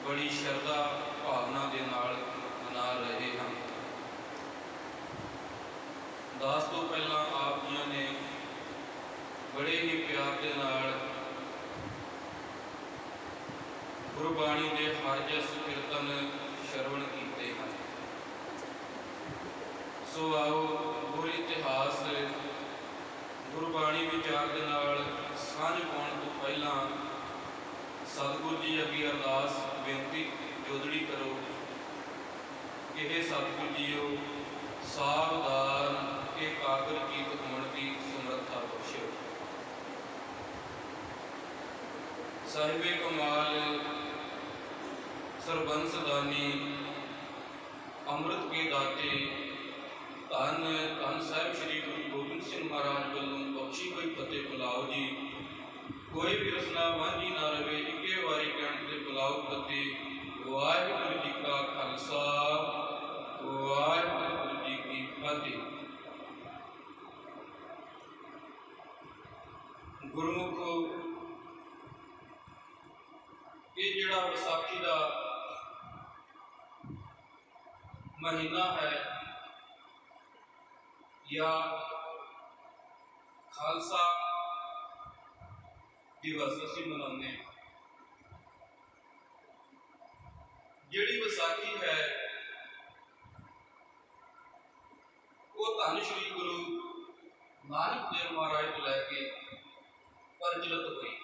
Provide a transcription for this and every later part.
बड़ी श्रद्धा भावना के नाल मना रहे हैं। दास तो पहला आप जी ने बड़े ही प्यार के नाल गुरबाणी के हर जस कीर्तन श्रवण किए हैं। सो आओ गुर इतिहास गुरबाणी विचार के नाल सांझ पाउण तो पहला सतगुरु जी अगे अरदास बेनती जोदड़ी करो कि हे सतगुरु जीओ सावधान एकाग्र चित होने की समर्था बख्शो। साहिबे कमाल सरबंस दानी अमृत के दाते धन धन साहिब श्री गुरु गोबिंद सिंह महाराज वालों बख्शी कोई फतेह बुलाओ जी। कोई भी रसना मांझी ना रहे इक्के वारी कहने से बुलाओ फतेह। वाहिगुरू जी का खालसा वाहिगुरू जी की फतेह। गुरमुखो ये जिहड़ा विसाखी का महीना है या खालसा दिवस असीं मनाउने। जिहड़ी विसाखी है वो धन श्री गुरु नानक देव महाराज को लैके प्रचलित हुई,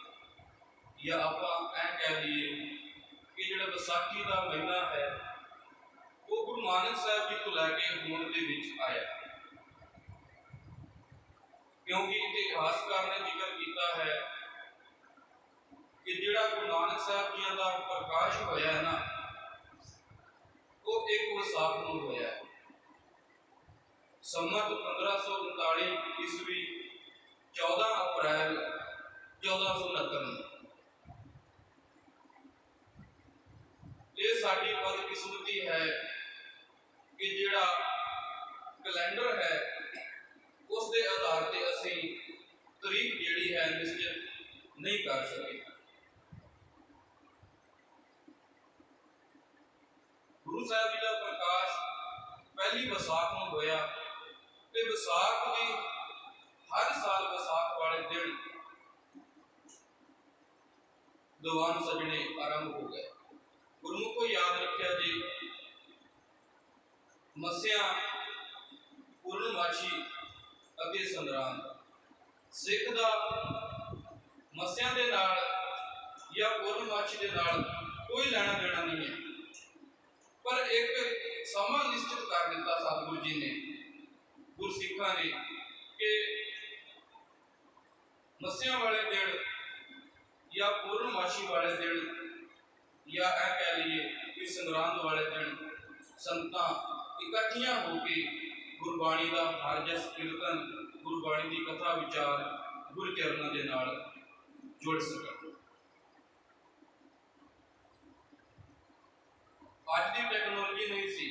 या आप कह लीए कि जिहड़ा विसाखी का महीना है वो गुरु नानक साहब जी को लैके होंद दे विच आया। क्योंकि इतिहासकार ने जिक्र किया है कि जिहड़ा गुरु नानक साहब जी का प्रकाश होया है ना वो एक विसाख नूं होया है। संमत 1539 ईस्वी 14 अप्रैल 1469। ये साडी बदकिस्मती है कि जिहड़ा कैलेंडर है उस दे आधार पर असीं तरीक जिहड़ी है निश्चित नहीं कर सके। गुरु साहब जी का प्रकाश पहली विसाख में होया ते विसाख की हर साल विसाख वाले दिन दीवान सजने आरंभ हो गए। गुरमुखो याद रखिया जी, मस्या पूर्णमाशी अगे संग्रांद सिख दा मस्या दे नाल या पूर्णमाशी दे नाल कोई लेना देना नहीं है। पर एक समा निश्चित कर दिता सतगुरु जी ने गुरसिखा ने कि मस्या वाले दिन या पूर्णमाशी वाले दिन या कह लीए कि संग्रांद वाले दिन संगतां इकट्ठियां होके गुरबाणी का हर जस कीर्तन गुरबाणी की कथा विचार गुरचरणों के नाल जुड़ सकन। अज की टैक्नोलॉजी नहीं सी,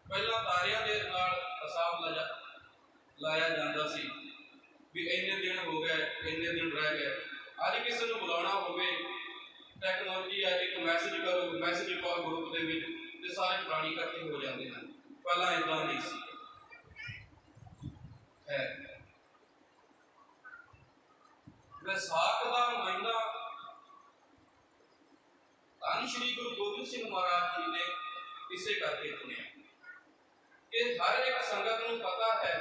पहला तारियां दे नाल हिसाब लाया जाता सी भी इन्ने दिन हो गए इन्ने दिन रह गए। अज किसी को बुलाना होवे टैक्नोलॉजी है, एक मैसेज करो मैसेज पाओ ग्रुप के विच ते सारे प्राणी इकट्ठे हो जाते हैं। पहला इदा नहीं सी है। वैसाख का महीना धन श्री गुरु गोबिंद सिंह महाराज जी ने इसे करके चुनिया कि हर एक संगत को पता है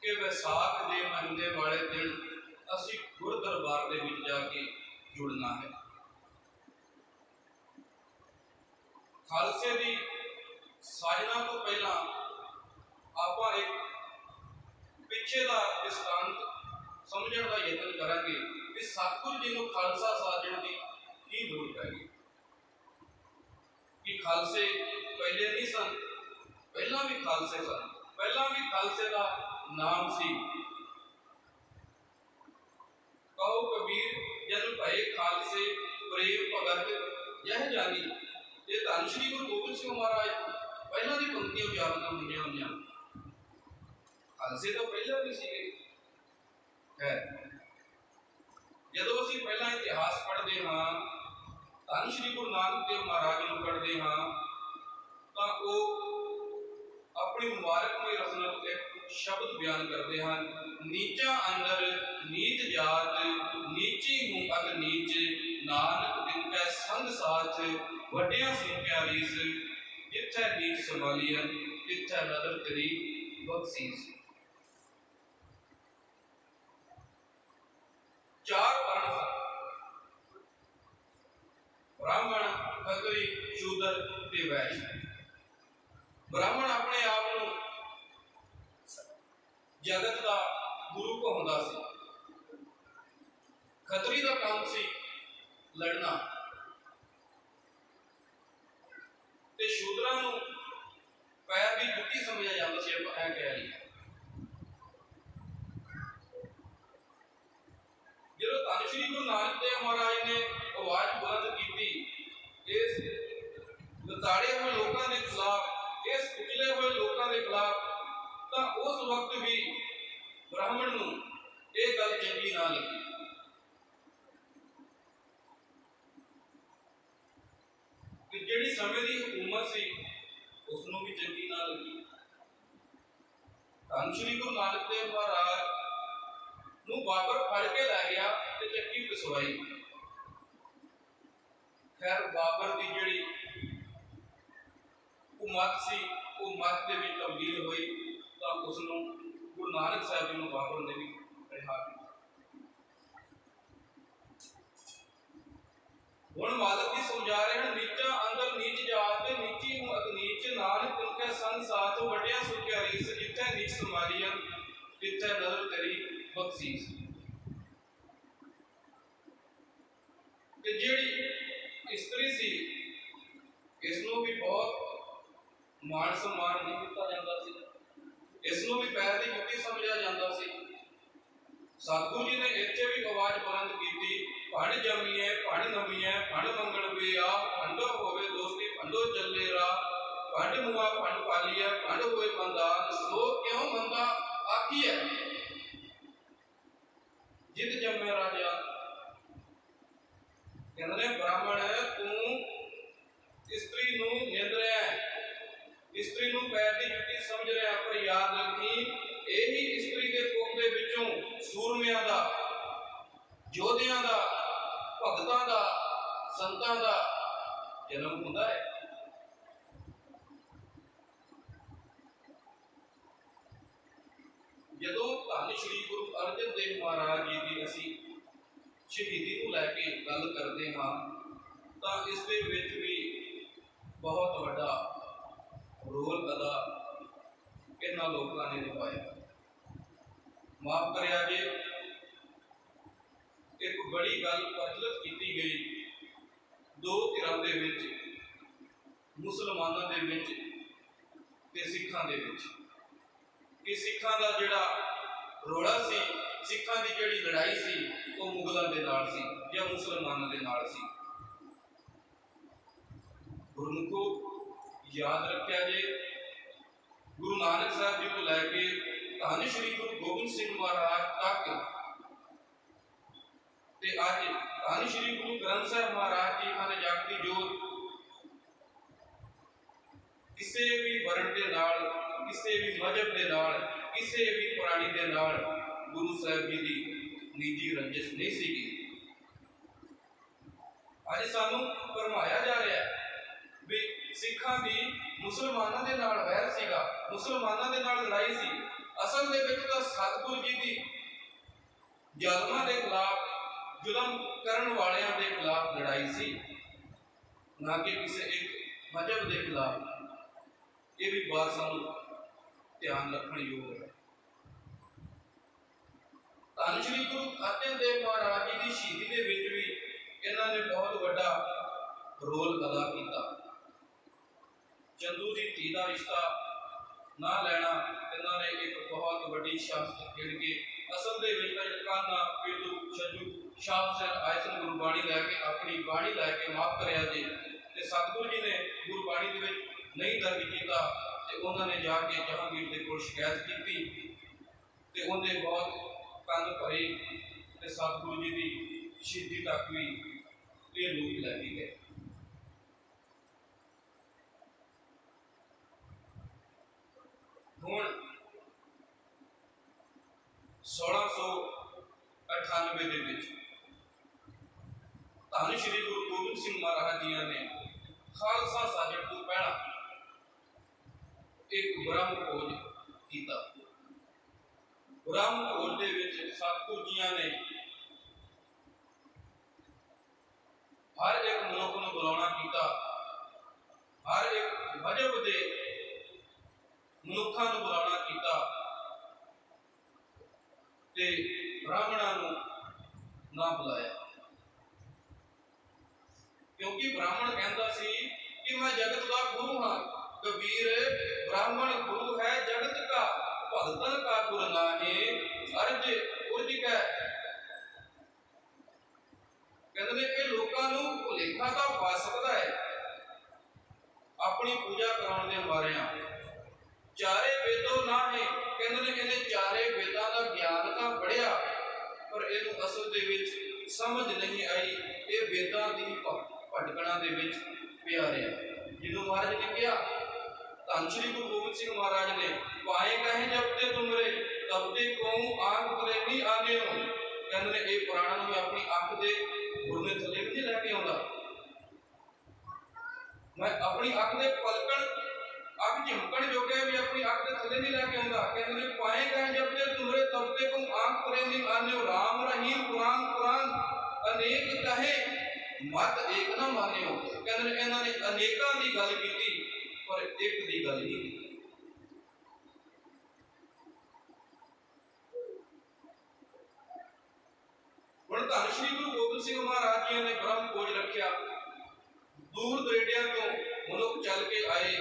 कि वैसाख के महीने वाले दिन असी गुर दरबार के विच जाके जुड़ना है। खालसे की साजना तो पहला आप एक पिछे का दृष्टांत समझने का यत्न करांगे कि सतगुरु जी को खालसा साजण की की लोड़ पैगी। कि खालसे पहले नहीं सन, पहला भी खालसे सन, पहला भी खालसे का नाम सी कहो कबीर जन भय खालसे प्रेम भगत यह जानी। ये धन श्री गुरु गोबिंद सिंह महाराज पहला की पंक्तियां उचारण होंगे हुई खालसे तो पहला भी सी है। जदों असीं पहला इतिहास पढ़ते हाँ धन श्री गुरु शब्द बयान करते हैं, नीचा अंदर नीच जात, नीची हूँ अग नीच, नानक तिनकै संग साथ, वड्डियां सुनकिया रीस, जिथै नीच संभालियन, तिथै नदर तेरी बख्शीस। चार वर्ण सन, ब्राह्मण, खत्री, शूद्र ते वैश्य। ब्राह्मण अपने आप को जगत का गुरु कहता सी। खतरी का काम सी लड़ना, ते शूद्रां नूं पैर की जुत्ती समझा जाता सी। ऐ कह रही जो धन श्री गुरु नानक देव महाराज ने आवाज बुलंद की इस लताड़े हुए लोगों के खिलाफ, इस कुचले हुए लोगों के खिलाफ, तो उस वक्त भी ब्राह्मण नूं यह गल चंगी ना लगी कि जिहड़ी समय की हुकूमत सी उसनूं भी चंगी ना लगी। धन श्री गुरु नानक देव महाराज नूं बाबर फड़ के लै गया ते चक्की पिसवाई। खैर बाबर की जिहड़ी मत सी वो मत के विच तब्दील हुई, तो उसनूं गुरु नानक साहब जी नूं बाबर ने भी रिहा किया। हुण मालक जी समझा रहे हैं, नीचा अंदर नीच जात, नीची हूँ अग नीच, नानक तिनकै संग साथ, वड्डियां सुनकिया रीस, जिथै नीच संभालियन, तिथै नदर तेरी बख्शीस। ते जिहड़ी इस्त्री सी इसनूं भी बहुत मान सम्मान नहीं दिता जाता सी, इसनूं भी पैर की जुत्ती समझा जाता सी। सतगुरु जी ने इत्थे भी आवाज बुलंद की, भण जमीए भण नमीए भण मंगण पे आ, भंडो होवे दोस्ती भंडो चले राह, भंड मुआ भंड पालिए भंड होए बंदान, सो क्यों बंदा आखिए जित जमे राजा। कहते ब्राह्मण तू स्त्री नूं निंद रहा है, स्त्री नूं पैर की जुत्ती समझ रहा है, पर याद रखी यही स्त्री के कोख दे विचों सूरमियां दा, योधियां दा, भगतां दा, संतां दा जन्म हुंदा है। जदों धन श्री गुरु अर्जन देव महाराज जी की असीं शहीदी को लैके गल करते हाँ, तो इस दे विच भी बहुत वड्डा रोल अदा इन्हां लोगों ने निभाया। माफ करिया जे एक बड़ी गल प्रचलित की गई दो धिरां दे विच, मुसलमानों दे विच ते सिखां दे विच, कि सिखां दा जिहड़ा रोड़ा सी, सिखां दी जिहड़ी लड़ाई सी वो मुगलों के नाल सी या मुसलमानों के नाल सी। गुरमुखो याद रखिया जे गुरु नानक साहब जी को लैके धन श्री गुरु गोबिंद सिंह महाराज तक ते अज धन श्री गुरु ग्रंथ साहब महाराज जी अन जग की जोत किसी भी वर्ण के नाल, किसी भी मजहब के नाल, किसी भी प्राणी के नाल गुरु साहब जी की निजी रंजिश नहीं सी। अज सानू फरमाया जा रहा है भी सिखां दी मुसलमानों के नाल वैर सीगा, मुसलमानों के नाल लड़ाई सी। असल दे विच तां सतगुरु जी की ज़ालमां दे खिलाफ, जुल्म करन वालियां दे खिलाफ लड़ाई सी, ना कि किसी एक मजहब के खिलाफ। ये भी बात सानू ध्यान रखने योग है। धन श्री गुरु अर्जन देव महाराज जी की शहीदी के विच भी इन्होंने बहुत बड़ा रोल अदा किया। चंदू जी धी का रिश्ता ना लेना इन्होंने एक बहुत बड़ी शहादत खेल के असल दे विच काना पिंडू छज्जू शाह सिंह आए सन गुरबाणी लैके, अपनी बाणी लैके माफ करिया जी, ते सतगुरु जी ने गुरबाणी दे विच नहीं दर्ज किया, ते उन्होंने जाके जहांगीर के कोल शिकायत की, ते उन्हें बहुत कंध भरी, ते सतगुरु जी की शहीदी तक भी ये लोग लैके गए। हुण 1698 ਦੇ ਵਿੱਚ ਧੰਨ ਸ਼੍ਰੀ ਗੁਰੂ ਗੋਬਿੰਦ ਸਿੰਘ ਮਹਾਰਾਜ ਜੀ ਨੇ ਖਾਲਸਾ ਸਾਜਣ ਤੋਂ ਪਹਿਲਾਂ ਇੱਕ ਬ੍ਰਹਮ ਖੋਜ ਕੀਤਾ। ਬ੍ਰਹਮ ਖੋਜ ਦੇ ਵਿੱਚ ਸਤਿਗੁਰੂ ਜੀਆਂ ਨੇ हर एक मनुख को बुलाना किया, हर एक मजहब के मनुखों को बुलाना किया, ते ब्राह्मणों को ना बुलाया, क्योंकि ब्राह्मण कहता सी कि मैं जगत का गुरु हाँ। कबीर ब्राह्मण गुरु है जगत का, भगतन का गुरु नाहे अर्ज उर्ज कै। कहते ने ये लोगों को भुलेखा तो पा सकता है अपनी पूजा कराने के मारिया। चारे वेदों ना है, कहते ने इन्हें चारे वेदों का ज्ञान तो पढ़िया पर इनू असल दे विच समझ नहीं आई, ये वेदों की भटकना दे विच पिया रहा। जो महाराज ने कहा धन श्री गुरु गोबिंद सिंह महाराज ने पाए कहे जबते तुमरे तबते कहूँ आंख तले नहीं आने हो। कहते ने ये पुराणों में अपनी अख के गुरु ने थले भी नहीं लैके आउंदा, मैं अपनी अख के पलकन अख झमकन जोगे भी अपनी अख के थले नहीं लैके आउंदा। कहते ने पाए कहे जबते तुमरे तबते कहूँ आंख तले नहीं आने हो। राम रहीम कुरान कुरान अनेक कहे मत एक ना माने हो। कहते ने इन्होंने अनेकों की गल की पर एक की गल नहीं की। हुण धन श्री गुरु गोबिंद सिंह महाराज जी ने ब्रह्म खोज रखा, दूर दरेडिया तो मनुख चल के आए,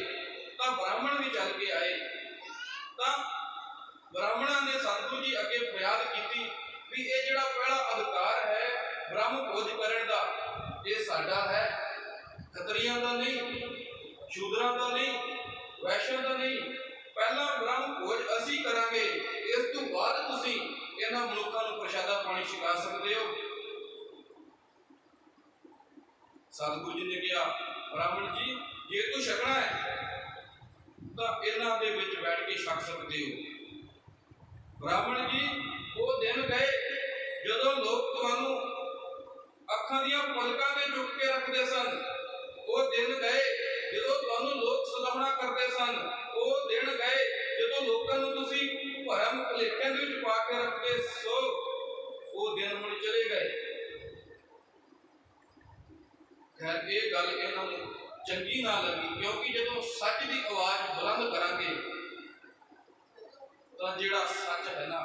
तो ब्राह्मण भी चल के आए, तो ब्राह्मणों ने सतगुरु जी अगे फरियाद की भी ये जिहड़ा पहला अधिकार है ब्रह्म खोज करने का, ये साडा है, खतरियां का नहीं, शूद्रां का नहीं, वैश्यां का नहीं। पहला ब्रह्म खोज असी करांगे, इस तो बाद तुसीं इन्हां मनुखां नूं प्रशादा पानी छका सकते हो। सतगुरु जी ने कहा ब्राह्मण जी जे तू छकना है तो इन्हां दे विच बैठ के छक सकते हो। ब्राह्मण जी वो दिन गए जदों लोग तुहानूं अखां दीयां पलकां ते चुक के रखते सन, वो दिन गए जदों तुहानूं लोग सलाहना करते सन, वो दिन गए जदों लोकां नूं तुसीं भरम भुलेखे दे विच पा के रखते सो, वो दिन हुण चले गए। खैर ये गल इन्हां नूं चंगी ना लगी, क्योंकि जदों सच की आवाज बुलंद करांगे तो जिहड़ा सच है ना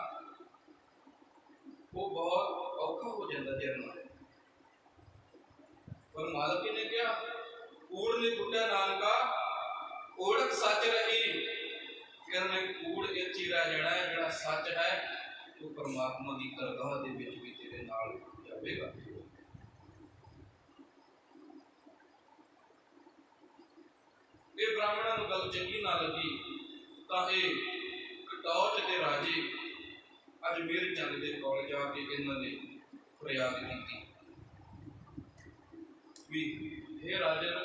वो बहुत औखा हो जाता जरना। पर मालक जी ने कहा कूड़ ने कुटिया नानका ओढ़क सच रही। कहने कूड़ इत्थे रह जाना है, जिहड़ा सच है वो परमात्मा की दरगाह दे विच भी तेरे नाल जावेगा। ये ब्राह्मणों को गल चंगी ना लगी तो ये कटौच के राजे अजमेर चंद के कोल जाके इन्होंने फरियाद की भी हे राजन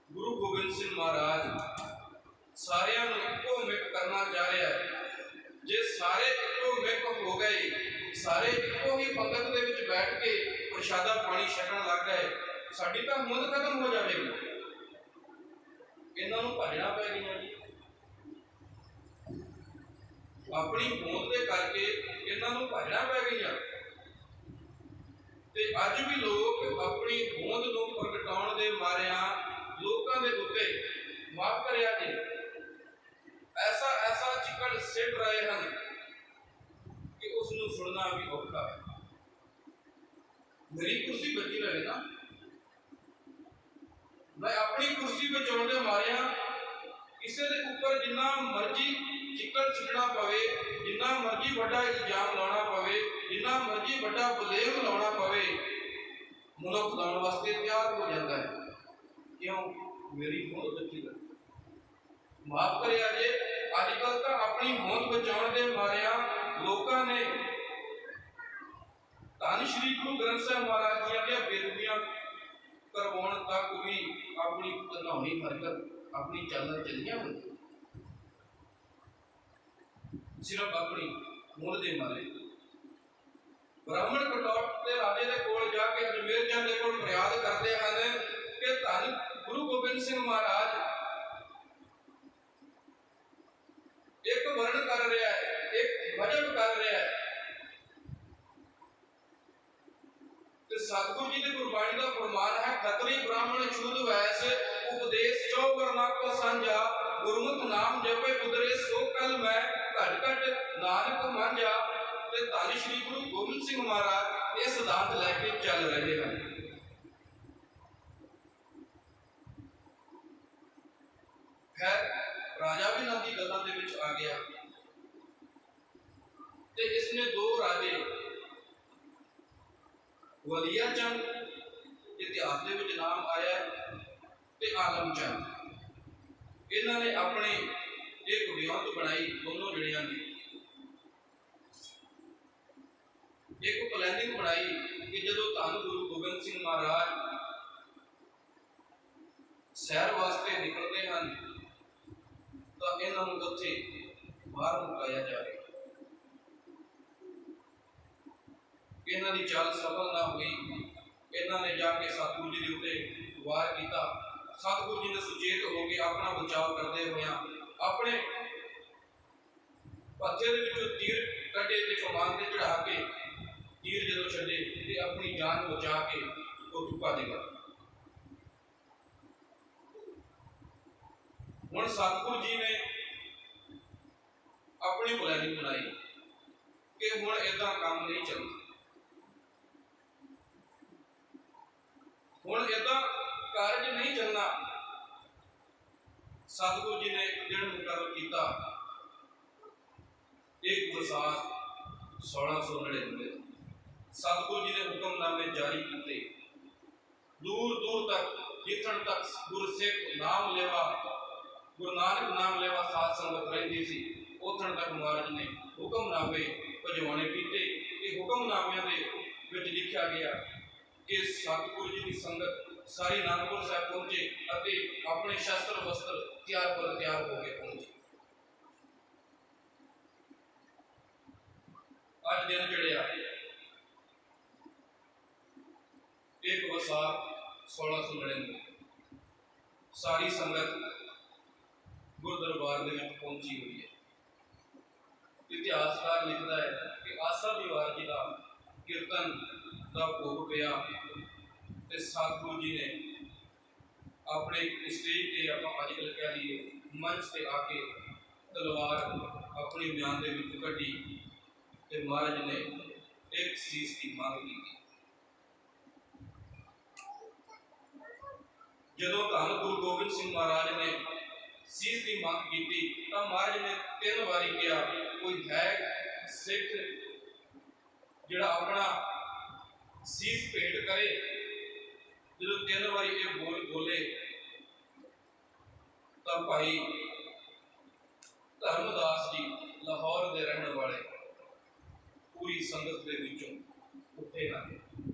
गुरु गोबिंद सिंह महाराज सारियां नूं इक्को मिक करना चाह रहा है। जे सारे इक्को मिक हो गए, सारे इक्को ही पंगत दे विच बैठ के प्रशादा पानी छकण लग गए, साडी तां हिम्मत खत्म हो जाएगी। इन्हां नूं भजना पै गया जी, अपनी होंद दे करके इन्हां नूं भजना पै गया। ते अज भी लोग अपनी होंद नूं प्रगटाउण दे मारिया लोकां दे उत्ते माफ करिया जी ऐसा ऐसा चिकड़ सिट रहे हैं कि उसनूं सुनना भी औखा है। मेरी कुर्सी बची रहे ना, मैं अपनी कुर्सी बचाने दे मारिया किसी के ऊपर जिन्ना मर्जी चिकड़ छिड़ना पवे, जिन्ना मर्जी बड़ा इल्जाम लाना पवे, जिन्ना मर्जी बड़ा ब्लेम लाना पवे, मनुख लाने वास्ते तैयार हो जाता है। क्यों? मेरी होंद बची रहे। माफ करे अजे अजकल तो अपनी होंद बचाने के मारिया लोगों ने धन श्री गुरु ग्रंथ साहिब महाराज जी की बेदबियां करवाने तक भी अपनी घिनौनी हरकत अपनी चाल चलिया हुई, सिर्फ अपनी मुल दे मारे ब्राह्मण कटौत के राजे के कोल जाके अजमेर चंद के कोल फरियाद करते हैं कि धन गुरु गोबिंद सिंह महाराज एक वर्ण कर रहा है, एक भजन कर रहा है, तो सतगुरु जी की गुरबाणी का फरमान है खतरी ब्राह्मण छूत वैस उपदेश चौ वर्णा को सांझा गुरमुख नाम जपे उदरे सो कल मैं घट घट नानक मांझा। ते धन श्री गुरु गोबिंद सिंह महाराज ये सिद्धांत लेके चल रहे हैं। खैर राजा भी ना की गल्लां दे विच आ गया ते इसने दो राजे वलिया चंद इतिहास दे विच नाम आया ते आलम चंद इन्हां ने अपने एक विਉਂਤ बनाई दोनों जड़ियां की एक प्लैनिंग बनाई कि जो धन गुरु गोबिंद सिंह महाराज सैर वास्ते निकलते हैं तो इन्हों उत्थे बाहर मुकाया जाए। इन्हों की चाल सफल ना हुई, इन्होंने जाके सतगुरु जी के उत्ते वार किया। सतगुरु जी ने सुचेत होकर अपना बचाव करते हुए अपने पत्थे दे विचों तीर कटे ते कमान ते चढ़ा के तीर जो छे ते अपनी जान बचा के वो भज गया। हुण सतगुरु जी ने अपनी प्लैनिंग बनाई कि हुण इदां काम नहीं चलता, हुण इदां कारज नहीं चलना। सतगुरु जी ने एक दिन मुकर्रर किया, एक बरसात 1699 सतगुरु जी ने हुक्मनामे जारी किए। दूर दूर तक जिथन तक गुरसिख नाम लेवा गुरु नानक नाम लेवा साध संगत रही सी उथन तक महाराज ने हुक्मनामे भजवाने किए। हुक्मनामिया के लिखा गया कि सतगुरु जी की संगत सारी आनंदपुर साहब पहुंचे और अपने शस्त्र वस्त्र तैयार पर तैयार होकर पहुंचे। अज दिन चढ़िया एक वसाख 1699 सारी संगत गुरु दरबार में पहुंची हुई है। इतिहासकार लिखता है कि आसा बिवार जी का कीर्तन का भोग पिया ते सतगुरु जी ने अपने स्टेज पे आप अजकल कह लीए मंच पे आके तलवार अपनी म्यान दे विच कड्डी ते महाराज ने एक सीस की मांग की। जदों धन गुरु गोबिंद सिंह महाराज ने सीस की मांग की तो महाराज ने 3 बारी कहा कोई है सिख जिहड़ा अपना सीस भेंट करे। जो 3 बारी ये बोल बोले तो भाई धर्मदास जी लाहौर के रहने वाले पूरी संगत के विचों उठे हैं।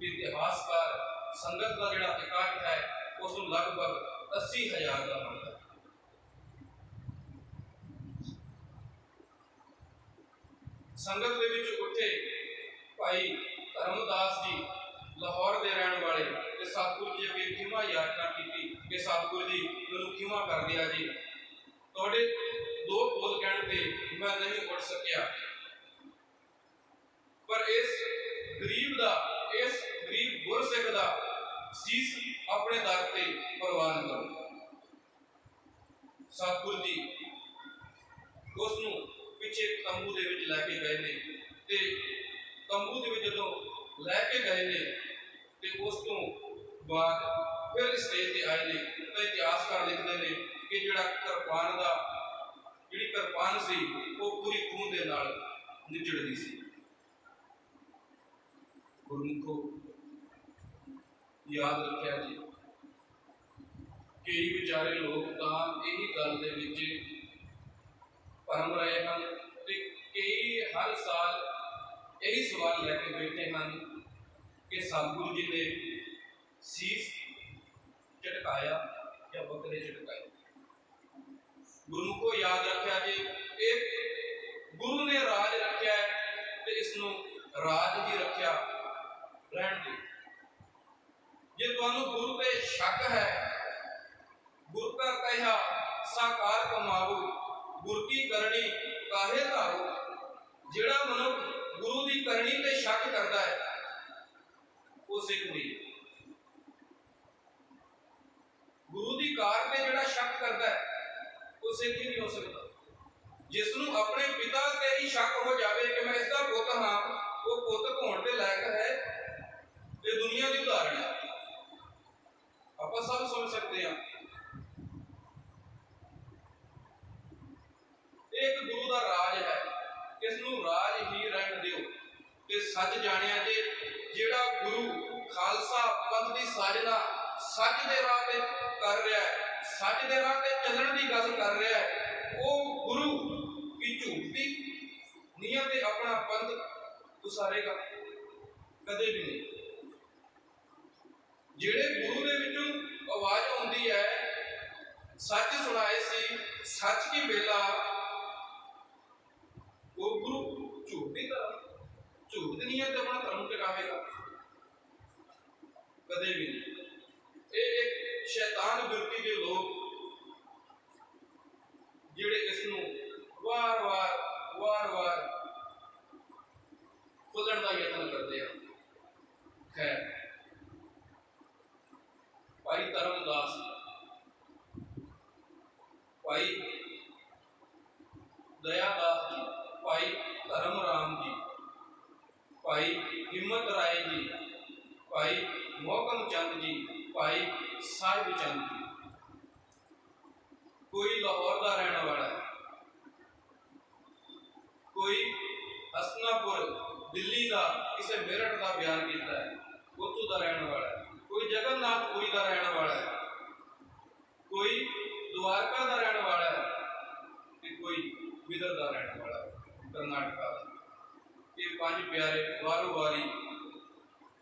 इतिहासकार संगत का जिहड़ा इकट्ठ है उस लगभग 80,000 का बनता है। संगत के विच उठे भाई धर्मदास जी लाहौर के रहने वाले सतगुरु जी अगे खिमा याचना की कि सतगुरु जी मैनूं खिमा कर दिया जी, तुहाडे 2 बोल कहण ते मैं नहीं उठ सकिया, पर इस गरीब गुरसिख दा सीस अपने दर पे प्रवान करो। सतगुरु जी उसनूं पिछे तंबू दे विच लैके गए ने ते तंबू दे विच जदों लैके गए ने ते उस तो बाद फिर स्टेज ते आए ने तो इतिहासकार लिखते हैं कि जिहड़ा किरपान दा जिहड़ी किरपान सी वो पूरी खून दे नाल निचड़दी सी। गुरमुखो याद रखिया जी कई बेचारे लोग तो यही गल दे विच भरम रहे हैं ते कई हर साल यही सवाल लैके बैठे हैं कि सतगुरु जी ने सीस झटकाया या बकरे झटकाए। गुरु को याद रखा जी एक गुरु ने राज रखा है इस नूं राज ही रखिया रहण दिओ। जे तुहानूं गुरु ते शक है, गुरु का कहा साकार कमाओ, गुर की करनी काहे धारो। जिहड़ा मनुख गुरु की करनी ते शक करता है वो सिख नहीं। गुरु की कार ते जिहड़ा शक करता है वो सिख ही नहीं हो सकता। जिसनों अपने पिता ते ही शक हो जाए कि मैं इसका पुत हाँ, वो पुत होने के लायक है, ये दुनिया की उदाहरण है, आप सब समझ सकते हैं। एक गुरु का राज है, इसनों राज ही रहन दिओ ते सच जानिया जे जिहड़ा गुरु खालसा पंथ की साजना सच दे राह ते कर रहा है, सच दे राह ते चलण की गल कर रहा है, वो गुरु की झूठ की नीयत ते अपना पंथ उसारेगा कदे भी नहीं। जिहड़े गुरु दे विचों आवाज आउंदी है सच सुनाए सी सच की बेला, वो गुरु झूठ की तरह झूठ की नीयत ते अपना धर्म टिकावेगा कदे भी नहीं। ये एक शैतान बिरती के लोग जिहड़े इसनूं वार वार खोलण का यत्न करते हैं। खैर, भाई धर्मदास, भाई दयादास जी, भाई धर्मराम जी, भाई हिम्मत राय जी, भाई मोहकम चंद जी, भाई साहिब चंद जी, कोई लाहौर का रहने वाला है, कोई हसनापुर दिल्ली का किसी मेरठ का बयान किया है उत्थों का रहने वाला है, कोई जगन्नाथपुरी का रहने वाला है, कोई द्वारका का रहने वाला है, कोई विदर का रहने वाला है कर्नाटका का। ये पांच प्यारे वारों वारी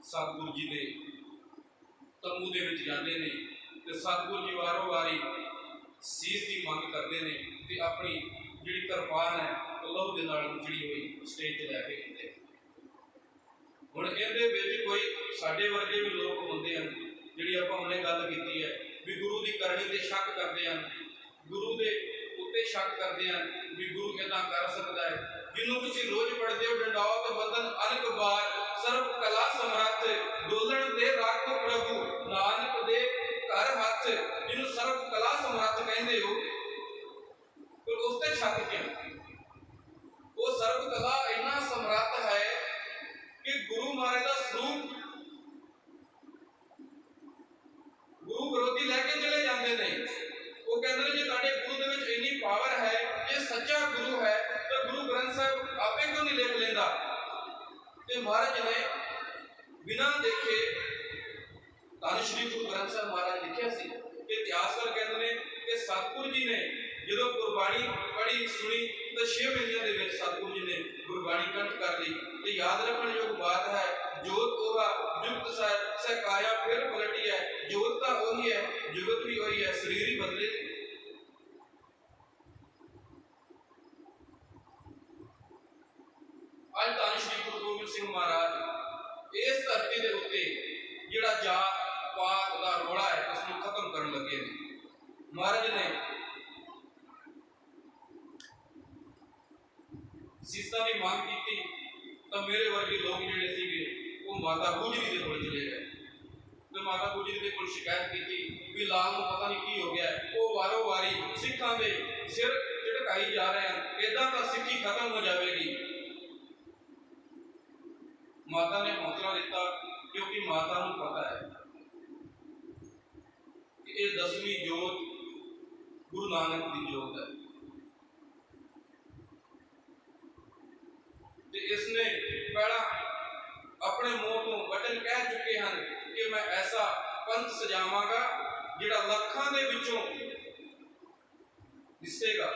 सतगुरु जी के तंबू के जाते हैं तो सतगुरु जी वारों वारी सीस की मंग करते हैं तो अपनी जी कृपान है लहू के नाल उजड़ी हुई स्टेज से लैके आते। हुण इहदे विच कोई साडे वर्गे भी लोग होंदे हैं जिहड़ी आपां हुणे गल कीती है भी गुरु की करनी ते शक करते हैं, गुरु के उत्ते शक करते हैं भी गुरु इदां कर सकता है। जिन्हों तुसीं रोज पढ़ते हो डंडौत बंधन अनक बार सर्व कला समर्थ डोलण ते राखो प्रभु नानक दे घर हथ, जिन्हों सर्व कला समर्थ कहते हो फिर उसते शक क्यों? वो सर्व कला इन्ना समर्थ है कि गुरु महाराज का स्वरूप गुरु विरोधी लैके चले जाते हैं। वो कहते हैं जो तुहाडे गुरु दे विच इन्नी पावर है, ये सच्चा गुरु है तो गुरु ग्रंथ साहिब आपे क्यों नहीं लिख लेंदा? ते महाराज ने बिना देखे धन श्री गुरु ग्रंथ साहिब महाराज लिखिया सी। इतिहासकार कहते हैं कि सतगुरु जी ने जो गुरबाणी पढ़ी सुनी तो 6 महीनों के सतगुरु जी ने गुरबाणी कंठ कर ली। तो याद रखने योग बात है जोत ओवा जुगत सहकाया फिर पलटी है, जोत तो वही है जुगत भी वही है, शरीर ही बदले। अज धन श्री गुरु गोबिंद सिंह महाराज इस धरती के उत्ते जिहड़ा जात पात का रोड़ा है उसको खत्म करने लगे हैं। महाराज ने सीसा की मांग की तो मेरे वर्गे लोग जिहड़े सीगे वो माता गुजरी के कोल चले गए तो माता गुजरी के कोल शिकायत की भी लाल को पता नहीं की हो गया है, वो वारों वारी सिखां दे सिर झटकाई जा रहे हैं, इदां तां सिक्खी खत्म हो जाएगी। माता ने हौसला दिता क्योंकि माता को पता है कि ये 10वीं जोत गुरु नानक की जोत है। इसने पहला अपने मुंह तो वचन कह चुके हैं कि मैं ऐसा पंथ सजावांगा जिहड़ा लखां दे विचों दिसेगा,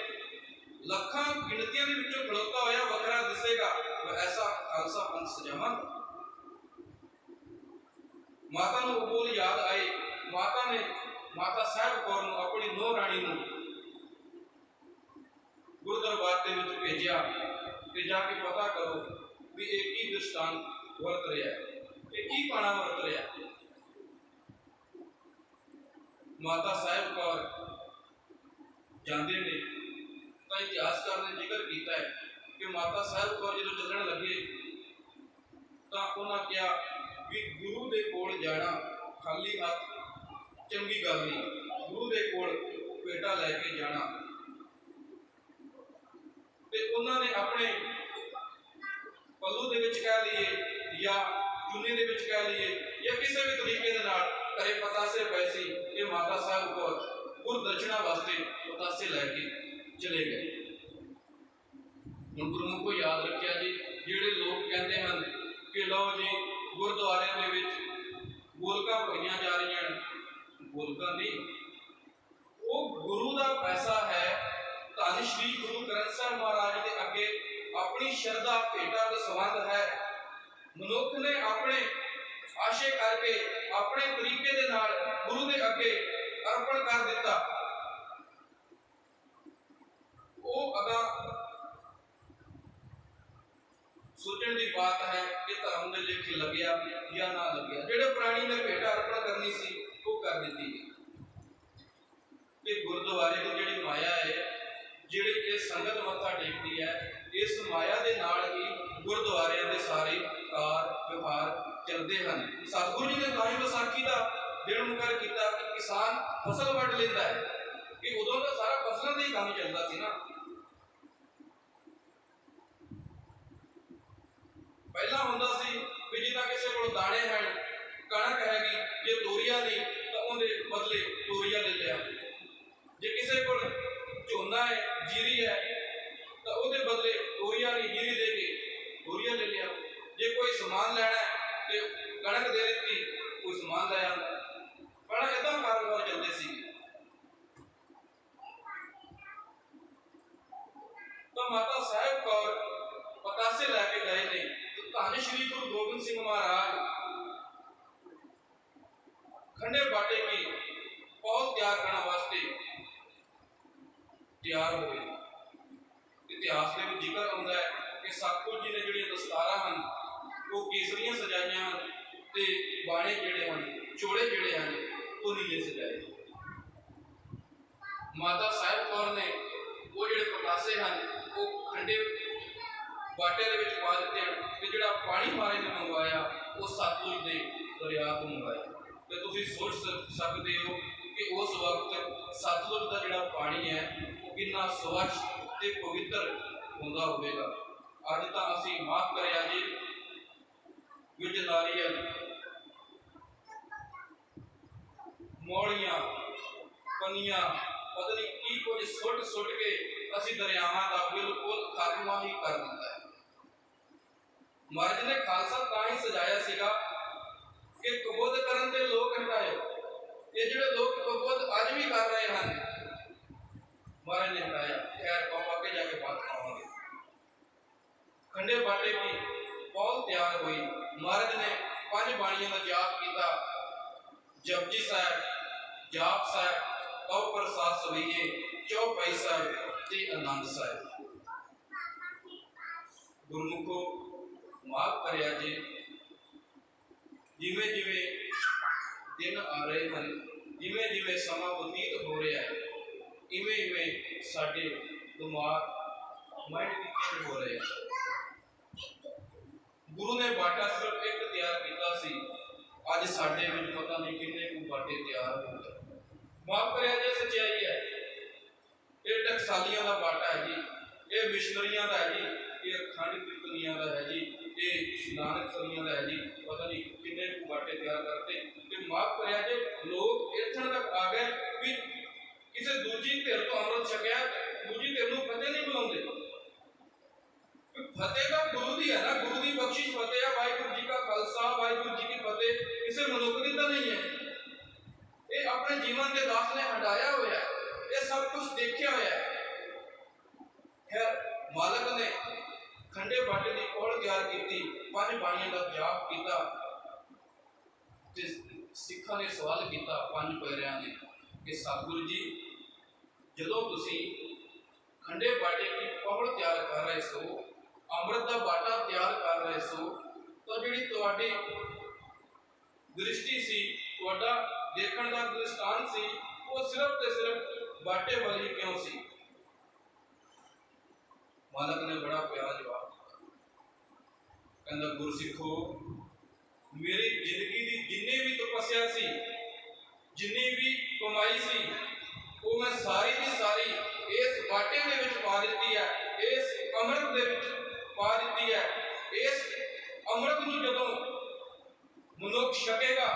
लखां गिनतियां दे विचों खड़ोता होया वखरा दिसेगा, मैं ऐसा खालसा पंथ सजावांगा। माता नूं बोल याद आए, माता ने माता साहिब कौर नूं अपनी नूह राणी नूं गुरु दरबार के विच भेजिया कि जाके पता करो भी एक ही दृष्टांत वरत रहा है, एक ही पाना वरत रहा है। माता साहिब कौर जाते ने तो इतिहासकार ने जिक्र किया है कि माता साहिब कौर जो चलने लगे तो उन्होंने कहा भी गुरु के कोल जाना खाली हाथ चंगी गल नहीं, गुरु के कोल पेटा लैके जाना। ते उन्होंने अपने पल्लू दे विच कह लिए या चुन्नी दे विच कह लिए या किसी भी तरीके दे नाल घरे पतासे पैसी ये माता साहब को गुरदर्शना वास्ते पतासे लैके चले गए। हुण गुरमुख को याद रखिया जी, जिहड़े लोग कहते हैं कि लो जी गुरुद्वारे दे विच गोलकां भरियां जा रही हैं, गोलकां नहीं, वो गुरु का पैसा है। धन श्री गुरु ग्रंथ साहिब महाराज के अगे अपनी श्रद्धा भेटा का संबंध है। मनुख ने अपने आशे करके अपने तरीके दे नाल गुरु के अगे अर्पण कर दिता। वो अगा सोचने की बात है कि धर्म के लेखे लग्या या ना लग्या। जेड़े प्राणी ने भेटा अर्पण करनी सी वो कर दी कि गुरुद्वारे की जिहड़ी माया है, जिहड़ी ये संगत मत्था टेकती है, इस माया के नाल ही गुरुद्वारे के सारे कार व्यवहार चलते हैं। सतगुरु जी ने तां ही विसाखी का दिन मुकर किया कि किसान फसल वढ़ लेता है कि उदों तो सारा फसलों का ही काम चलता सी ना। पहला हुंदा सी भी जिदा किसी को दाने हैं, कणक हैगी, जे तोरिया नहीं तो उन्हें बदले तोरिया ले लिया। जे किसी को झोना है, जीरी है तो उहदे बदले तोरिया नहीं जीरी दे के तोरिया ले लिया। जे कोई समान लेना है तो कणक दे दी, कोई समान ले आंदा। बड़ा इदा कारोबार चलते सी। तो माता साहिब कौर पतासे लैके गए ने तो धन श्री गुरु गोबिंद सिंह महाराज खंडे बाटे की पौध तैयार करने वास्ते तैयार हुए। इतिहास में जिक्र आता है कि सतगुरु जी ने जिहड़ियां दस्तारां हन वो केसरियां सजाइयां हन ते बाणे जिहड़े हन चोड़े जिहड़े हन वो नीले सजाए। माता साहिब कौर ने वो जिहड़े पतासे हन वो खंडे बाटे दे विच पा दित्ते हन ते जिहड़ा पानी महाराज ने मंगवाया वो सतलुज दे दरिया तो मंगवाया। ते तुसीं सोच सकते हो कि उस वक्त सतलुज का जिहड़ा पानी है वो कितना स्वच्छ ते पवित्र होंदा होवेगा। अज तां असीं माफ करिया जी विच नारियल मौड़ियां पनियां पता नहीं की कुछ सुट सुट के असीं दरियावां का बिल्कुल खात्मा ही कर दिता है। महाराज ने खालसा तां ही सजाया सीगा कि कबूत करन दे लोग हटाए। ये जिहड़े लोग कबूत अज भी कर रहे हैं महाराज ने हटाया। खैर आप आगे जाके बात करेंगे। खंडे बाटे की पौध तैयार हुई। महाराज ने 5 बाणियों का जाप किया, जपजी साहब, जाप साहब, कौ प्रसाद सवैये, चौपाई साहब ते आनंद साहब। गुरमुखो माफ करिया जी, जिमें जिमें दिन आ रहे हैं, जिमें जिमें समा बतीत हो रहा है, इवें इवें साडे दिमाग माइंड भी चेंज हो रहे हैं। गुरु ने बाटा सिर्फ एक तैयार किया सी, अज साडे विच पता नहीं किन्ने को बाटे तैयार हो गए। माफ करिया जी, सच्चाई है। ये टकसालियां का बाटा है जी, ये मिशनरियां का है जी, ये अखंड कीर्तनियां का है जी, ये नानक सरियां का है जी, पता नहीं किन्ने को बाटे तैयार करते। ते माफ करिया जी, लोग इत्थों तक आ गए भी किसी दूजी धिर तो अमृत छकिया, दूजी धिर नूं फतेह नहीं बुलाउंदे। फतेह तो गुरु दी है ना, गुरु की बख्शिश फतेह है। वाहिगुरू जी का खालसा, वाहिगुरू जी की फतेह किसी मनुख की तो नहीं है। ये अपने जीवन के दास ने हटाया हुआ है, ये सब कुछ देखा हुआ है। खैर मालक ने खंडे बाटे की पौड़ तैयार की, 5 बाणियों का जाप किया। सिखा ने सवाल किया 5 पैरिਆਂ ने कि सतगुरु जी जदों तुसीं खंडे बाटे की पौड़ तैयार कर रहे सो ਅੰਮ੍ਰਿਤ ਦਾ ਬਾਟਾ ਤਿਆਰ ਕਰ ਰਹੇ ਸੋ, ਤਾਂ ਜਿਹੜੀ ਤੁਹਾਡੀ ਦ੍ਰਿਸ਼ਟੀ ਸੀ, ਤੁਹਾਡਾ ਦੇਖਣ ਦਾ ਦ੍ਰਿਸ਼ਟਾਂਤ ਸੀ, ਉਹ ਸਿਰਫ ਤੇ ਸਿਰਫ ਬਾਟੇ ਵਾਲੀ ਕਿਉਂ ਸੀ? ਮਾਲਕ ਨੇ ਬੜਾ ਪਿਆਰਾ ਜਵਾਬ ਦਿੱਤਾ। ਕਹਿੰਦਾ, ਗੁਰਸਿੱਖੋ, ਮੇਰੀ ਜ਼ਿੰਦਗੀ ਦੀ ਜਿੰਨੀ ਵੀ ਤਪੱਸਿਆ ਸੀ, ਜਿੰਨੀ ਵੀ ਕਮਾਈ ਸੀ, ਉਹ ਮੈਂ ਸਾਰੀ ਦੀ ਸਾਰੀ ਇਸ ਬਾਟੇ ਦੇ ਵਿੱਚ ਪਾ ਦਿੱਤੀ ਹੈ, ਇਸ ਅੰਮ੍ਰਿਤ ਦੇ ਵਿੱਚ ਪਾ ਦਿੱਤੀ ਹੈ। ਇਸ ਅੰਮ੍ਰਿਤ ਨੂੰ ਜਦੋਂ ਮਨੁੱਖ ਛਕੇਗਾ,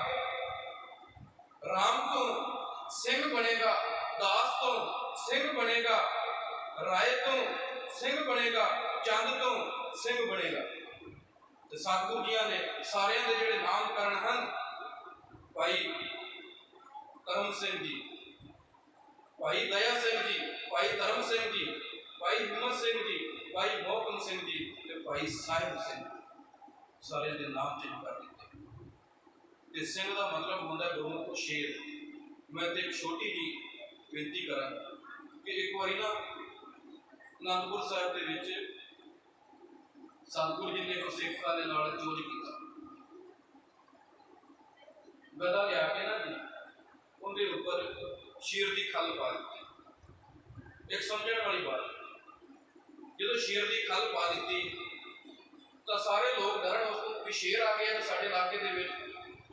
ਰਾਮ ਤੋਂ ਸਿੰਘ ਬਣੇਗਾ, ਦਾਸ ਤੋਂ ਸਿੰਘ ਬਣੇਗਾ, ਰਾਏ ਤੋਂ ਸਿੰਘ ਬਣੇਗਾ, ਚੰਦ ਤੋਂ ਸਿੰਘ ਬਣੇਗਾ। ਤੇ ਸਤਿਗੁਰੂ ਜੀਆਂ ਨੇ ਸਾਰਿਆਂ ਦੇ ਜਿਹੜੇ ਨਾਮਕਰਨ ਹਨ, ਭਾਈ ਕਰਮ ਸਿੰਘ ਜੀ, ਭਾਈ ਦਇਆ ਸਿੰਘ ਜੀ, ਭਾਈ ਧਰਮ ਸਿੰਘ ਜੀ, ਭਾਈ ਹਿੰਮਤ ਸਿੰਘ ਜੀ, ਭਾਈ ਮੋਹਕਮ ਸਿੰਘ ਜੀ ਤੇ ਭਾਈ ਸਾਹਿਬ ਸਿੰਘ, ਸਾਰਿਆਂ ਦੇ ਨਾਮ ਚੇਂਜ ਕਰ ਦਿੱਤੇ। ਤੇ ਸਿੰਘ ਦਾ ਮਤਲਬ ਹੁੰਦਾ ਗੁਰਮੁਖ ਸ਼ੇਰ। ਮੈਂ ਤੇ ਇੱਕ ਛੋਟੀ ਜੀ ਬੇਨਤੀ ਕਰਾਂ ਕਿ ਇੱਕ ਵਾਰੀ ਨਾ ਅਨੰਦਪੁਰ ਸਾਹਿਬ ਦੇ ਵਿੱਚ ਸਤਿਗੁਰੂ ਜੀ ਨੇ ਗੁਰਸਿੱਖਾਂ ਦੇ ਨਾਲ ਜੋਜ ਕੀਤਾ। ਗਦਾ ਲਿਆ ਕੇ ਨਾ ਜੀ ਉਹਦੇ ਉੱਪਰ ਸ਼ੇਰ ਦੀ ਖੱਲ ਪਾ ਦਿੱਤੀ। ਇੱਕ ਸਮਝਣ ਵਾਲੀ ਬਾਤ, ਜਦੋਂ ਸ਼ੇਰ ਦੀ ਖੱਲ ਪਾ ਦਿੱਤੀ ਤਾਂ ਸਾਰੇ ਲੋਕ ਡਰਨ ਉਸ ਤੋਂ ਵੀ ਸ਼ੇਰ ਆ ਗਿਆ ਸਾਡੇ ਇਲਾਕੇ ਦੇ ਵਿੱਚ,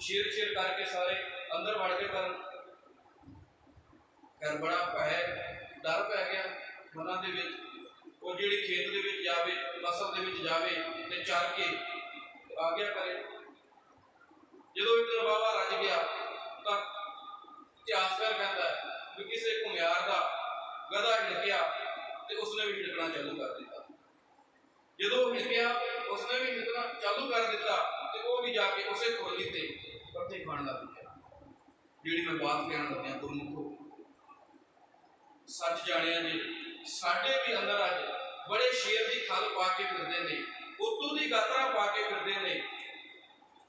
ਸ਼ੇਰ ਸ਼ੇਰ ਕਰਕੇ ਸਾਰੇ ਅੰਦਰ ਵੜ ਕੇ ਕਰਨ। ਫਿਰ ਬੜਾ ਡਰ ਪੈ ਗਿਆ ਮਨਾਂ ਦੇ ਵਿੱਚ। ਉਹ ਜਿਹੜੀ ਖੇਤ ਦੇ ਵਿੱਚ ਜਾਵੇ, ਫਸਲ ਦੇ ਵਿੱਚ ਜਾਵੇ ਤੇ ਚਰ ਕੇ ਆ ਗਿਆ ਕਰੇ। ਜਦੋਂ ਇੱਕ ਦਿਨ ਬਾਬਾ ਰੱਜ ਗਿਆ ਤਾਂ ਇਤਿਹਾਸਕਾਰ ਕਹਿੰਦਾ ਵੀ ਕਿਸੇ ਘੁਮਿਆਰ ਦਾ ਗਧਾ ਹਿੜਕਿਆ ਤੇ ਉਸਨੇ ਵੀ ਹਿੜਕਣਾ ਚਾਲੂ ਕਰ ਦਿੱਤਾ। ਜਦੋਂ ਹਿੜਕਿਆ ਉਸਨੇ ਵੀ ਹਿੜਕਣਾ ਚਾਲੂ ਕਰ ਦਿੱਤਾ ਤੇ ਉਹ ਵੀ ਜਾ ਕੇ ਉਸੇ ਖੁਰਲੀ ਤੇ ਪੱਤੇ ਖਾਣ ਲੱਗ ਪਿਆ। ਜਿਹੜੀ ਮੈਂ ਬਾਤ ਕਹਿਣ ਲੱਗਿਆ, ਗੁਰਮੁਖੋ, ਸੱਚ ਜਾਣਿਆ ਜੀ, ਸਾਡੇ ਵੀ ਅੰਦਰ ਅੱਜ ਬੜੇ ਸ਼ੇਰ ਦੀ ਖੱਲ ਪਾ ਕੇ ਫਿਰਦੇ ਨੇ, ਉੱਤੋਂ ਦੀ ਗਾਤਰਾ ਪਾ ਕੇ ਫਿਰਦੇ ਨੇ,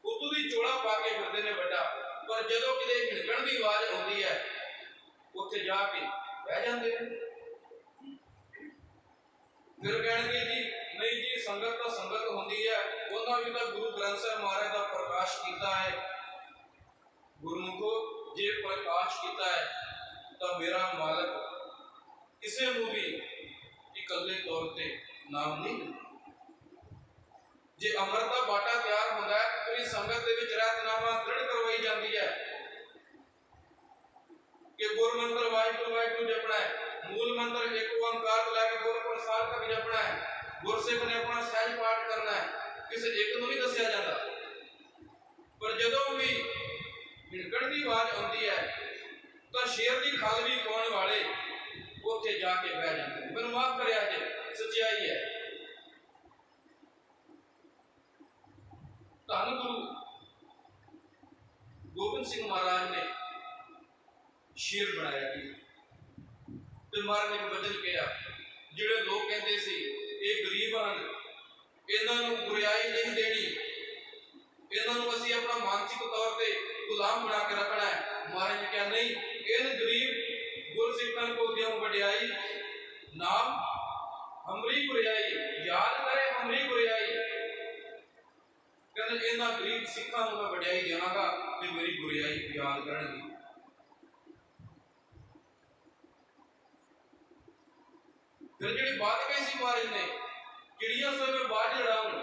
ਉੱਤੋਂ ਦੀ ਚੋਲਾ ਪਾ ਕੇ ਫਿਰਦੇ ਨੇ ਵੱਡਾ, ਪਰ ਜਦੋਂ ਕਿਤੇ ਹਿੜਕਣ ਦੀ ਆਵਾਜ਼ ਆਉਂਦੀ ਹੈ ਉੱਥੇ ਜਾ ਕੇ ਬਹਿ ਜਾਂਦੇ ਨੇ। ਫਿਰ ਕਹਿਣਗੇ ਜੀ ਨਹੀਂ ਜੀ, ਸੰਗਤ ਤਾਂ ਸੰਗਤ ਹੁੰਦੀ ਹੈ, ਉਹਨਾਂ ਵੀ ਤਾਂ ਗੁਰੂ ਗ੍ਰੰਥ ਸਾਹਿਬ ਮਹਾਰਾਜ ਦਾ ਪ੍ਰਕਾਸ਼ ਕੀਤਾ ਹੈ। ਗੁਰਮੁਖੋ, ਜੇ ਪ੍ਰਕਾਸ਼ ਕੀਤਾ ਹੈ ਤਾਂ ਮੇਰਾ ਮਾਲਕ ਕਿਸੇ ਨੂੰ ਵੀ ਇਕੱਲੇ ਤੌਰ ਤੇ ਨਾਮ ਨਹੀਂ ਦਿੰਦਾ। ਜੇ ਅੰਮ੍ਰਿਤ ਦਾ ਬਾਟਾ ਤਿਆਰ ਹੁੰਦਾ ਹੈ ਤਾਂ ਸੰਗਤ ਦੇ ਵਿੱਚ ਰਹਿਤਨਾਮਾ ਦ੍ਰਿੜ ਕਰਵਾਈ ਜਾਂਦੀ ਹੈ ਕਿ ਗੁਰ ਮੰਤਰ ਵਾਹਿਗੁਰੂ ਵਾਹਿਗੁਰੂ ਜਪਣਾ ਹੈ, ਮੂਲ ਮੰਤਰ ਇੱਕ ਓੰਕਾਰ ਤੋਂ ਲੈ ਕੇ ਗੁਰ ਪ੍ਰਸਾਦ ਤੱਕ ਜਪਣਾ ਹੈ, ਗੁਰਸਿੱਖ ਨੇ ਆਪਣਾ ਸਹਿਜ ਪਾਠ ਕਰਨਾ ਹੈ, ਕਿਸੇ ਇੱਕ ਨੂੰ ਨਹੀਂ ਦੱਸਿਆ ਜਾਂਦਾ। ਪਰ ਜਦੋਂ ਵੀ ਹਿੜਕਣ ਦੀ ਆਵਾਜ਼ ਆਉਂਦੀ ਹੈ ਤਾਂ ਸ਼ੇਰ ਦੀ ਖੱਲ ਵੀ ਪਾਉਣ ਵਾਲੇ ਉੱਥੇ ਜਾ ਕੇ ਬਹਿ ਜਾਂਦੇ। ਮੈਨੂੰ ਮਾਫ ਕਰਿਆ ਜੇ, ਸੱਚਾਈ ਹੈ। ਧੰਨ ਗੁਰੂ ਗੋਬਿੰਦ ਸਿੰਘ ਮਹਾਰਾਜ ਨੇ ਸ਼ੇਰ ਬਣਾਇਆ ਜੀ। ਤੇ ਮਹਾਰਾਜ ਨੇ ਵਚਨ ਕਿਹਾ, ਜਿਹੜੇ ਲੋਕ ਕਹਿੰਦੇ ਸੀ ਇਹ ਗਰੀਬ ਹਨ, ਇਹਨਾਂ ਨੂੰ ਗੁਰਿਆਈ ਨਹੀਂ ਦੇਣੀ, ਇਹਨਾਂ ਨੂੰ ਅਸੀਂ ਆਪਣਾ ਮਾਨਸਿਕ ਤੌਰ ਤੇ ਗੁਲਾਮ ਬਣਾ ਕੇ ਰੱਖਣਾ ਹੈ। ਮਹਾਰਾਜ ਨੇ ਕਿਹਾ ਨਹੀਂ, ਇਹਨ ਗਰੀਬ ਗੁਰਸਿੱਖਾਂ ਕੋ ਦਿਓ ਵਡਿਆਈ, ਨਾਮ ਹਮਰੀ ਗੁਰਿਆਈ, ਯਾਦ ਕਰੇ ਹਮਰੀ ਗੁਰਿਆਈ। ਕਹਿੰਦੇ ਇਹਨਾਂ ਗਰੀਬ ਸਿੱਖਾਂ ਨੂੰ ਮੈਂ ਵਡਿਆਈ ਦੇਵਾਂਗਾ ਤੇ ਮੇਰੀ ਗੁਰਿਆਈ ਯਾਦ ਕਰਨਗੇ। फिर जी बात कही सी महाराज ने, चिड़िया से मैं बाज लड़ाऊं,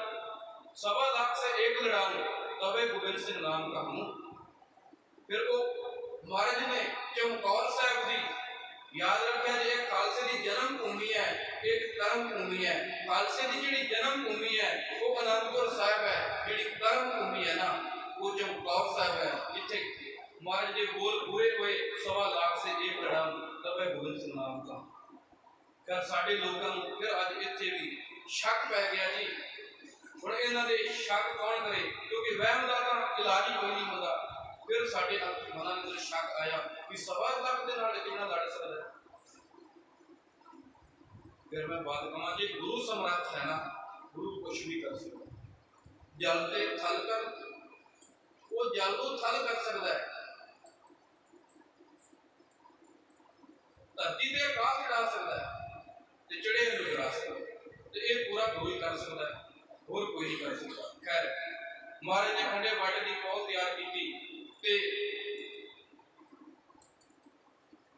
1.25 लाख से एक लड़ाऊं, तबे गोबिंद सिंह नाम का हूं। फिर वो महाराज ने चमकौर साहब की याद रखा जी, एक खालसे की जन्म भूमि है, एक कर्म भूमि है। खालसे की जी जन्म भूमि है वो आनंदपुर साहब है, जी कर्म भूमि है ना वो चमकौर साहब है, जिथे महाराज के बोल पूरे हुए 1.25 लाख से एक लड़ाऊं, तबे गोबिंद सिंह नाम का। फिर साढ़े लोगों को फिर अज इतने भी शक पै गया जी, हुण इन्हां दे शक कौन करे, क्योंकि वहम का तो इलाज ही कोई नहीं होता। फिर साढ़े मनां दे अंदर शक आया कि 1.25 लाख के नाल कितना लड़ सकदा है। फिर मैं बात कहां जी, गुरु समर्थ है ना, गुरु कुछ भी कर सकता, जल ते थल कर, वो जल को थल कर सकता है, धरती ते आकाश गिरा सकता है, चढ़े गिरा सकता है, तो ये पूरा गुरु ही कर सकता। सकता है, और कोई नहीं कर सकता। खैर, महाराज ने खंडे बाटे की पौध तैयार की ते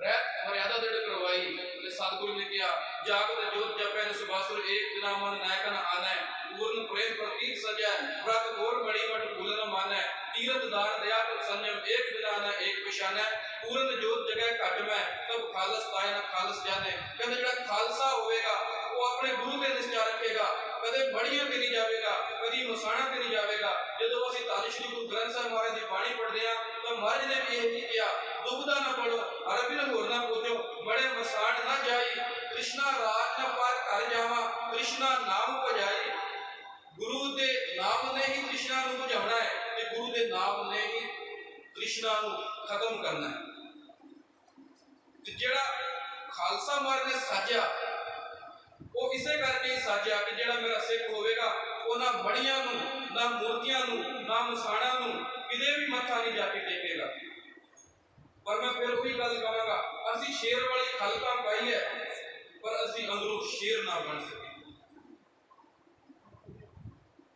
रहत मर्यादा दृढ़ करवाई। ते सतगुरु ने कहा, जागत जोत जपै न सुबासुर, एक बिना मन नायक न आनै, पूर्ण प्रेम प्रतीक सजै, व्रत घोर मणि मठ भूल न मानै, तीरथ दान दया कर संयम, एक बिना न एक पछानै, पूर्ण जोत जगह घट में, तब खालस पाए न खालस जाने। कहते जिहड़ा खालसा होवेगा वो अपने गुरु ते निष्ठा रखेगा, कदे बड़ियां ते नहीं जाएगा, कभी मसाणा ते नहीं जाएगा। जो असं धन श्री गुरु ग्रंथ साहिब महाराज की बाणी पढ़ते हैं तो महाराज ने भी यही किया, दुबदा न पढ़ो अरबी न होर न पूछो, बड़े मसाण न जाई, कृष्णा राज न पार घर जावा, कृष्णा नाम भजाई। गुरु के नाम ने ही कृष्णा को बुझाना है, ते गुरु के नाम ने ही कृष्णा को खत्म करना है। जेड़ा खालसा महाराज ने साजिया वो इसे करके ही साजिया कि जेड़ा मेरा सिख होवेगा वो ना बड़ियां नू, ना मूर्तियां नू, ना मसाणा नू किते भी मत्था नहीं जाके टेकेगा। पर मैं फिर वही गल कहांगा, असी शेर वाली खलका पाई है पर असी अंदरों शेर ना बन सके।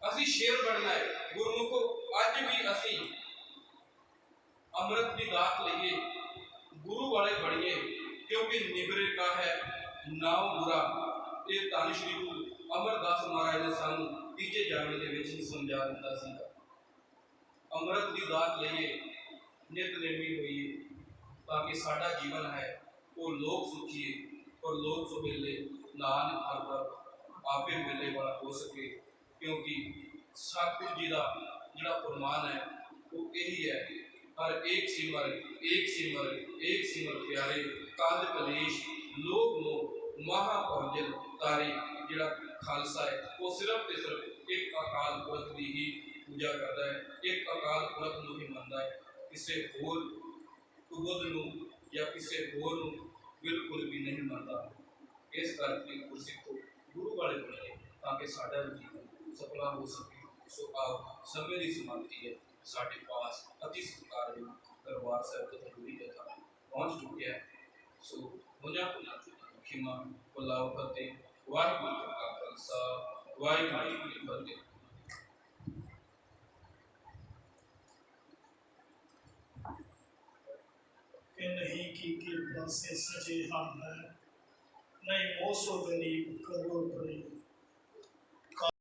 असी शेर बनना है। गुरमुखो अज भी असी अमृत की दात लईए, गुरु वाले बनिए, क्योंकि निबरे का है नाम बुरा। ये धन श्री गुरु अमरदास महाराज ने सानू तीजे जामे दे विच समझा दिता सीगा। अमृत की दात लईए, नितनेमी होइए, ताकि साडा जीवन है वो लोक सुखिए और लोक सुहेले नानक हरबर आपे मिलने वाला हो सके। क्योंकि सतगुरु जी का जिहड़ा फरमान है वो यही है, हर एक सिमर एक सिमर एक सिमर प्यारे, कंध कलेश लोक मोह महाभंजन तारे। जिहड़ा खालसा है वो सिर्फ ते सिर्फ एक अकाल पुरख की ही पूजा करता है, एक अकाल पुरख को ही मनता है, किसी होर बुद्ध नूं या किसी होर नूं बिल्कुल भी नहीं मनता। इस करके गुरसिखो गुरु वाले बनिए ताकि साडा जीवन सफला हो सके। सो आओ, समय की समाप्ति है, साडे पास अति सत्कारयोग दरबार साहिब तो हजूरी कथा पहुँच चुके हैं। सो मुझा खिमा बुलाओ फतेह। वाहिगुरू जी का खालसा, वाहिगुरू जी की फतेह। कि नहीं की कृपा से सजे हम है, नहीं मोसो गरीब करो प्रेम।